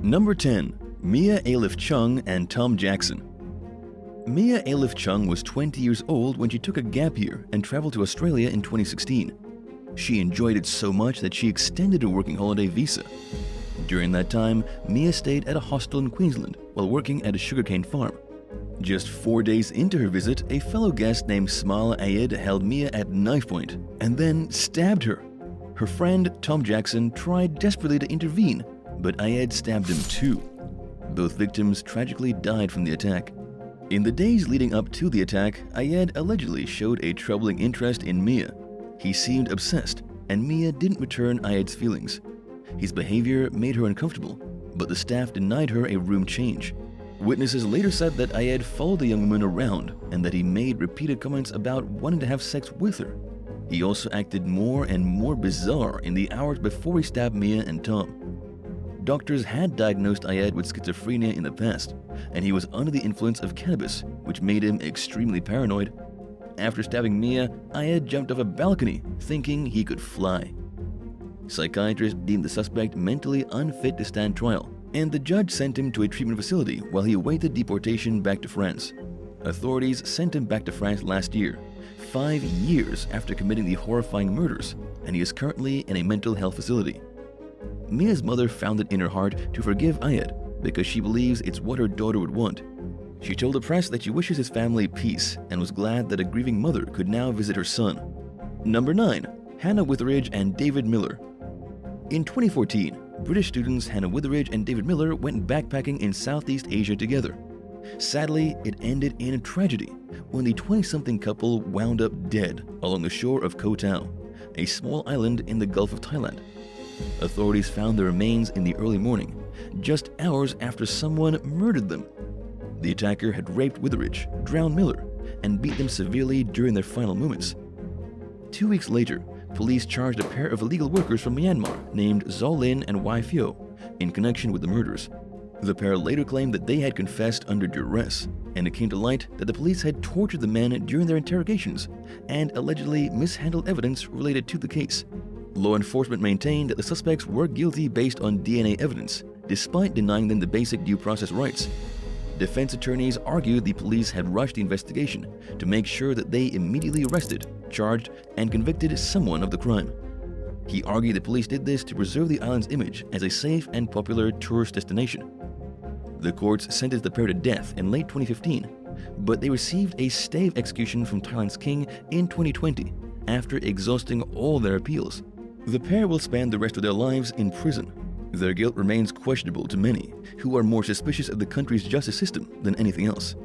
Number 10. Mia Alif Chung and Tom Jackson. Mia Alif Chung was 20 years old when she took a gap year and traveled to Australia in 2016. She enjoyed it so much that she extended her working holiday visa. During that time, Mia stayed at a hostel in Queensland while working at a sugarcane farm. Just 4 days into her visit, a fellow guest named Smile Ayed held Mia at knife point and then stabbed her. Her friend, Tom Jackson, tried desperately to intervene, but Ayed stabbed him too. Both victims tragically died from the attack. In the days leading up to the attack, Ayed allegedly showed a troubling interest in Mia. He seemed obsessed, and Mia didn't return Ayed's feelings. His behavior made her uncomfortable, but the staff denied her a room change. Witnesses later said that Ayed followed the young woman around and that he made repeated comments about wanting to have sex with her. He also acted more and more bizarre in the hours before he stabbed Mia and Tom. Doctors had diagnosed Ayed with schizophrenia in the past, and he was under the influence of cannabis, which made him extremely paranoid. After stabbing Mia, Ayed jumped off a balcony, thinking he could fly. Psychiatrists deemed the suspect mentally unfit to stand trial, and the judge sent him to a treatment facility while he awaited deportation back to France. Authorities sent him back to France last year, 5 years after committing the horrifying murders, and he is currently in a mental health facility. Mia's mother found it in her heart to forgive Ayed because she believes it's what her daughter would want. She told the press that she wishes his family peace and was glad that a grieving mother could now visit her son. Number 9. Hannah Witheridge and David Miller. In 2014, British students Hannah Witheridge and David Miller went backpacking in Southeast Asia together. Sadly, it ended in a tragedy when the 20-something couple wound up dead along the shore of Koh Tao, a small island in the Gulf of Thailand. Authorities found their remains in the early morning, just hours after someone murdered them. The attacker had raped Witheridge, drowned Miller, and beat them severely during their final moments. 2 weeks later, police charged a pair of illegal workers from Myanmar named Zhao Lin and Wai Phyo in connection with the murders. The pair later claimed that they had confessed under duress, and it came to light that the police had tortured the men during their interrogations and allegedly mishandled evidence related to the case. Law enforcement maintained that the suspects were guilty based on DNA evidence, despite denying them the basic due process rights. Defense attorneys argued the police had rushed the investigation to make sure that they immediately arrested, charged, and convicted someone of the crime. He argued the police did this to preserve the island's image as a safe and popular tourist destination. The courts sentenced the pair to death in late 2015, but they received a stay of execution from Thailand's king in 2020 after exhausting all their appeals. The pair will spend the rest of their lives in prison. Their guilt remains questionable to many, who are more suspicious of the country's justice system than anything else.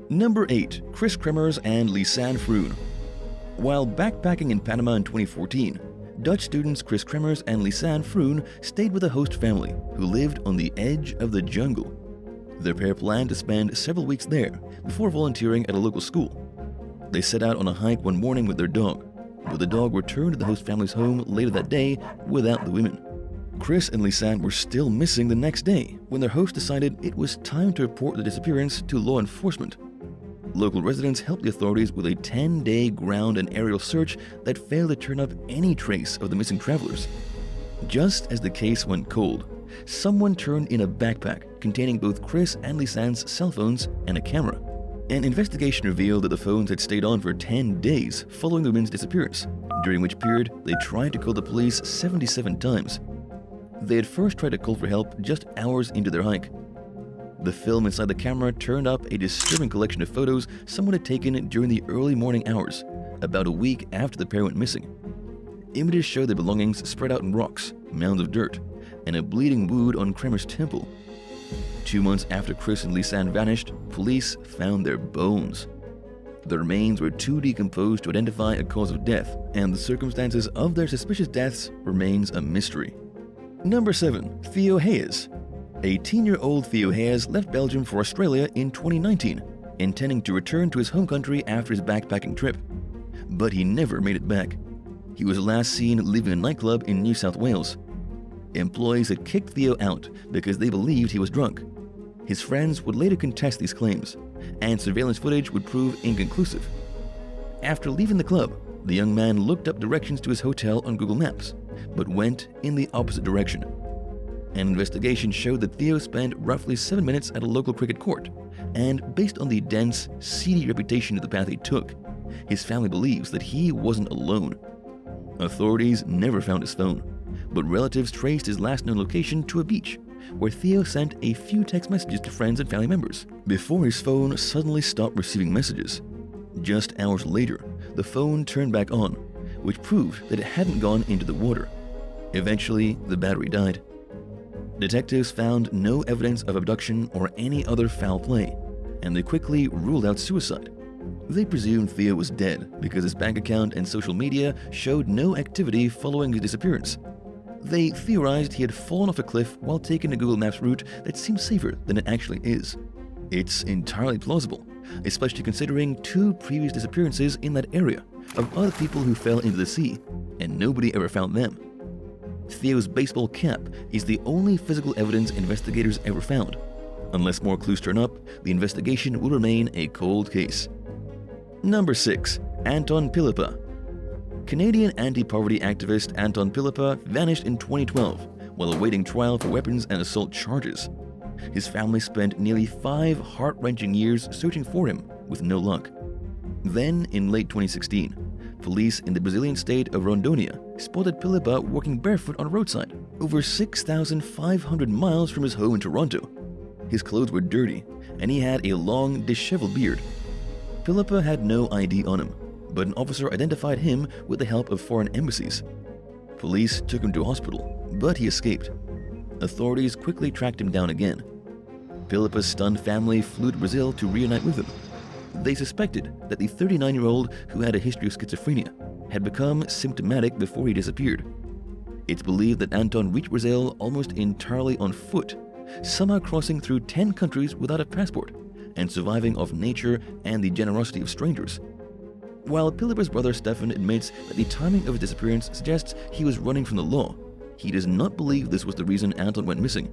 Number 8. KRIS KREMERS and LISANNE FROON. While backpacking in Panama in 2014, Dutch students KRIS KREMERS and LISANNE FROON stayed with a host family who lived on the edge of the jungle. Their pair planned to spend several weeks there before volunteering at a local school. They set out on a hike one morning with their dog, but the dog returned to the host family's home later that day without the women. KRIS and LISANNE were still missing the next day when their host decided it was time to report the disappearance to law enforcement. Local residents helped the authorities with a 10-day ground and aerial search that failed to turn up any trace of the missing travelers. Just as the case went cold, someone turned in a backpack containing both KRIS and LISANNE's cell phones and a camera. An investigation revealed that the phones had stayed on for 10 days following the women's disappearance, during which period they tried to call the police 77 times. They had first tried to call for help just hours into their hike. The film inside the camera turned up a disturbing collection of photos someone had taken during the early morning hours, about a week after the pair went missing. Images show their belongings spread out in rocks, mounds of dirt, and a bleeding wound on KREMERS' temple. 2 months after KRIS and LISANNE vanished, police found their bones. The remains were too decomposed to identify a cause of death, and the circumstances of their suspicious deaths remains a mystery. Number 7. THEO HAYEZ. 18-year-old THEO HAYEZ left Belgium for Australia in 2019, intending to return to his home country after his backpacking trip. But he never made it back. He was last seen leaving a nightclub in New South Wales. Employees had kicked THEO out because they believed he was drunk. His friends would later contest these claims, and surveillance footage would prove inconclusive. After leaving the club, the young man looked up directions to his hotel on Google Maps, but went in the opposite direction. An investigation showed that Theo spent roughly 7 minutes at a local cricket court, and based on the dense, seedy reputation of the path he took, his family believes that he wasn't alone. Authorities never found his phone, but relatives traced his last known location to a beach, where Theo sent a few text messages to friends and family members before his phone suddenly stopped receiving messages. Just hours later, the phone turned back on, which proved that it hadn't gone into the water. Eventually, the battery died. Detectives found no evidence of abduction or any other foul play, and they quickly ruled out suicide. They presumed Theo was dead because his bank account and social media showed no activity following his disappearance. They theorized he had fallen off a cliff while taking a Google Maps route that seems safer than it actually is. It's entirely plausible, especially considering 2 previous disappearances in that area of other people who fell into the sea, and nobody ever found them. Theo's baseball cap is the only physical evidence investigators ever found. Unless more clues turn up, the investigation will remain a cold case. Number 6. Anton PILIPA. Canadian anti-poverty activist Anton PILIPA vanished in 2012 while awaiting trial for weapons and assault charges. His family spent nearly 5 heart-wrenching years searching for him with no luck. Then, in late 2016, police in the Brazilian state of Rondônia spotted PILIPA walking barefoot on a roadside, over 6,500 miles from his home in Toronto. His clothes were dirty, and he had a long, disheveled beard. PILIPA had no ID on him, but an officer identified him with the help of foreign embassies. Police took him to a hospital, but he escaped. Authorities quickly tracked him down again. PILIPA's stunned family flew to Brazil to reunite with him. They suspected that the 39-year-old, who had a history of schizophrenia, had become symptomatic before he disappeared. It's believed that Anton reached Brazil almost entirely on foot, somehow crossing through 10 countries without a passport, and surviving off nature and the generosity of strangers. While PILIPA's brother Stefan admits that the timing of his disappearance suggests he was running from the law, he does not believe this was the reason Anton went missing.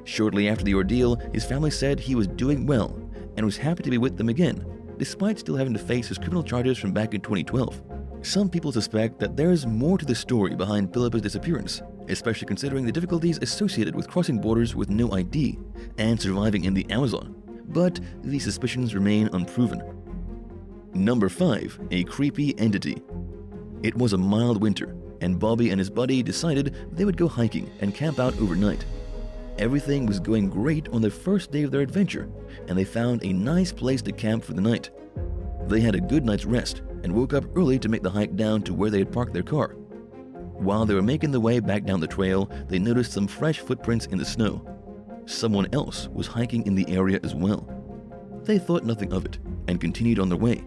Shortly after the ordeal, his family said he was doing well and was happy to be with them again, despite still having to face his criminal charges from back in 2012. Some people suspect that there's more to the story behind PILIPA's disappearance, especially considering the difficulties associated with crossing borders with no ID and surviving in the Amazon, but these suspicions remain unproven. Number 5. A creepy entity. It was a mild winter, and Bobby and his buddy decided they would go hiking and camp out overnight. Everything was going great on the first day of their adventure, and they found a nice place to camp for the night. They had a good night's rest and woke up early to make the hike down to where they had parked their car. While they were making the way back down the trail, they noticed some fresh footprints in the snow. Someone else was hiking in the area as well. They thought nothing of it and continued on their way.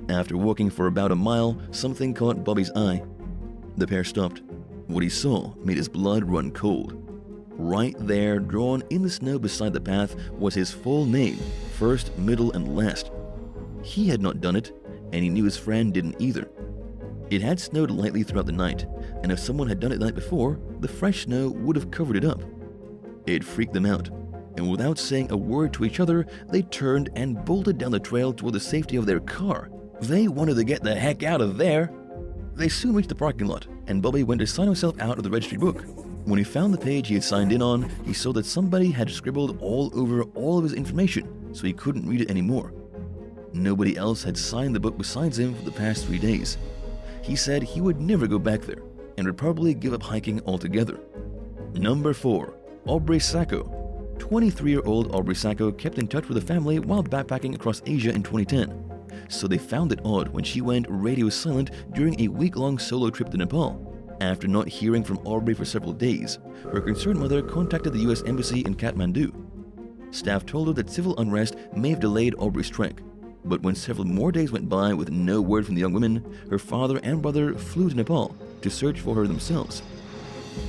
After walking for about a mile, something caught Bobby's eye. The pair stopped. What he saw made his blood run cold. Right there, drawn in the snow beside the path, was his full name, first, middle, and last. He had not done it, and he knew his friend didn't either. It had snowed lightly throughout the night, and if someone had done it the night before, the fresh snow would have covered it up. It freaked them out, and without saying a word to each other, they turned and bolted down the trail toward the safety of their car. They wanted to get the heck out of there. They soon reached the parking lot, and Bobby went to sign himself out of the registry book. When he found the page he had signed in on, he saw that somebody had scribbled all over all of his information, so he couldn't read it anymore. Nobody else had signed the book besides him for the past 3 days. He said he would never go back there, and would probably give up hiking altogether. Number 4. Aubrey SACCO. 23-year-old Aubrey SACCO kept in touch with the family while backpacking across Asia in 2010. So they found it odd when she went radio silent during a week-long solo trip to Nepal. After not hearing from Aubrey for several days, her concerned mother contacted the US Embassy in Kathmandu. Staff told her that civil unrest may have delayed Aubrey's trek, but when several more days went by with no word from the young woman, her father and brother flew to Nepal to search for her themselves.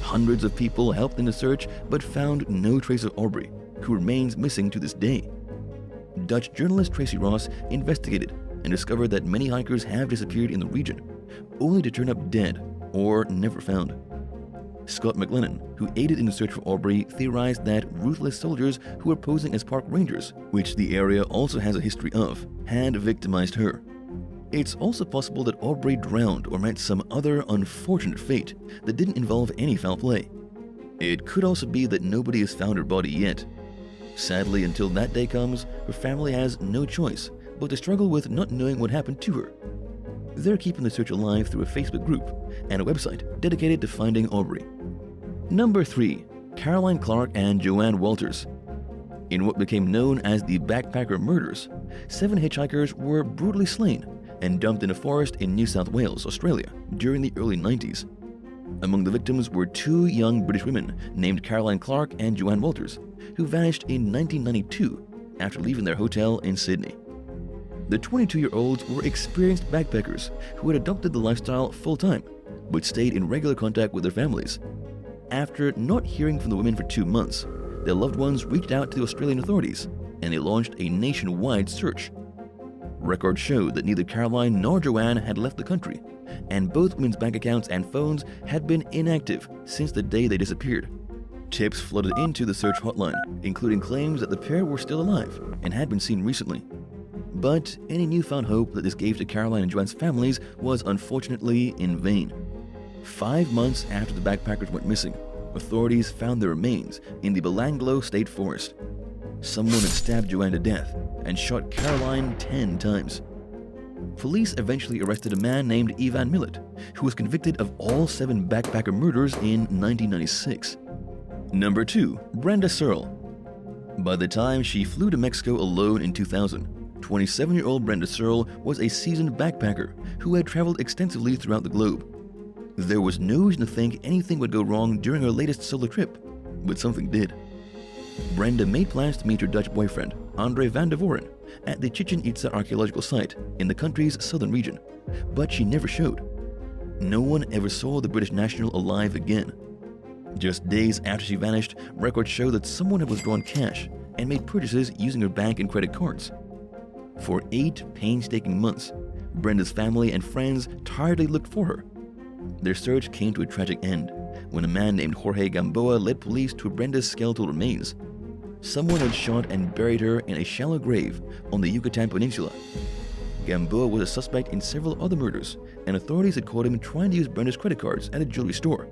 Hundreds of people helped in the search but found no trace of Aubrey, who remains missing to this day. Dutch journalist Tracy Ross investigated and discovered that many hikers have disappeared in the region, only to turn up dead or never found. Scott McLennan, who aided in the search for Aubrey, theorized that ruthless soldiers who were posing as park rangers, which the area also has a history of, had victimized her. It's also possible that Aubrey drowned or met some other unfortunate fate that didn't involve any foul play. It could also be that nobody has found her body yet. Sadly, until that day comes, her family has no choice but to struggle with not knowing what happened to her. They're keeping the search alive through a Facebook group and a website dedicated to finding Aubrey. Number 3. Caroline Clark and Joanne Walters. In what became known as the Backpacker Murders, 7 hitchhikers were brutally slain and dumped in a forest in New South Wales, Australia, during the early 90s. Among the victims were 2 young British women named Caroline Clark and Joanne Walters, who vanished in 1992 after leaving their hotel in Sydney. The 22-year-olds were experienced backpackers who had adopted the lifestyle full-time, but stayed in regular contact with their families. After not hearing from the women for 2 months, their loved ones reached out to the Australian authorities, and they launched a nationwide search. Records showed that neither Caroline nor Joanne had left the country, and both women's bank accounts and phones had been inactive since the day they disappeared. Tips flooded into the search hotline, including claims that the pair were still alive and had been seen recently. But any newfound hope that this gave to Caroline and Joanne's families was unfortunately in vain. 5 months after the backpackers went missing, authorities found their remains in the Belanglo State Forest. Someone had stabbed Joanne to death and shot Caroline 10 times. Police eventually arrested a man named Ivan Millet, who was convicted of all 7 backpacker murders in 1996. Number 2. Brenda Searle. By the time she flew to Mexico alone in 2000, 27-year-old Brenda Searle was a seasoned backpacker who had traveled extensively throughout the globe. There was no reason to think anything would go wrong during her latest solo trip, but something did. Brenda made plans to meet her Dutch boyfriend, Andre van der Voren, at the Chichen Itza archaeological site in the country's southern region, but she never showed. No one ever saw the British national alive again. Just days after she vanished, records show that someone had withdrawn cash and made purchases using her bank and credit cards. For 8 painstaking months, Brenda's family and friends tiredly looked for her. Their search came to a tragic end when a man named Jorge Gamboa led police to Brenda's skeletal remains. Someone had shot and buried her in a shallow grave on the Yucatan Peninsula. Gamboa was a suspect in several other murders, and authorities had caught him trying to use Brenda's credit cards at a jewelry store.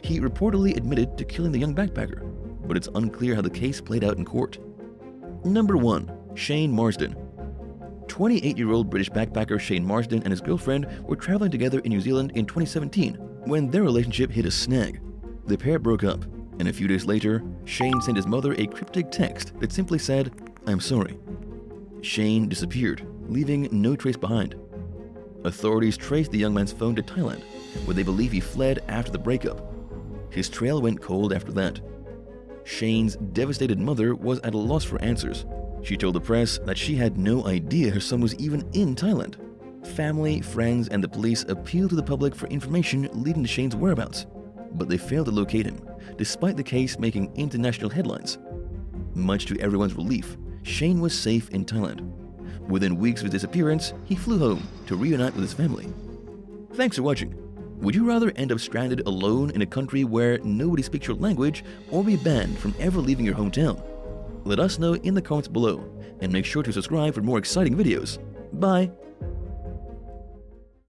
He reportedly admitted to killing the young backpacker, but it's unclear how the case played out in court. Number 1. Shane Marsden. 28-year-old British backpacker Shane Marsden and his girlfriend were traveling together in New Zealand in 2017 when their relationship hit a snag. The pair broke up, and a few days later, Shane sent his mother a cryptic text that simply said, "I'm sorry." Shane disappeared, leaving no trace behind. Authorities traced the young man's phone to Thailand, where they believe he fled after the breakup. His trail went cold after that. Shane's devastated mother was at a loss for answers. She told the press that she had no idea her son was even in Thailand. Family, friends, and the police appealed to the public for information leading to Shane's whereabouts, but they failed to locate him, despite the case making international headlines. Much to everyone's relief, Shane was safe in Thailand. Within weeks of his disappearance, he flew home to reunite with his family. Thanks for watching. Would you rather end up stranded alone in a country where nobody speaks your language, or be banned from ever leaving your hometown? Let us know in the comments below, and make sure to subscribe for more exciting videos. Bye!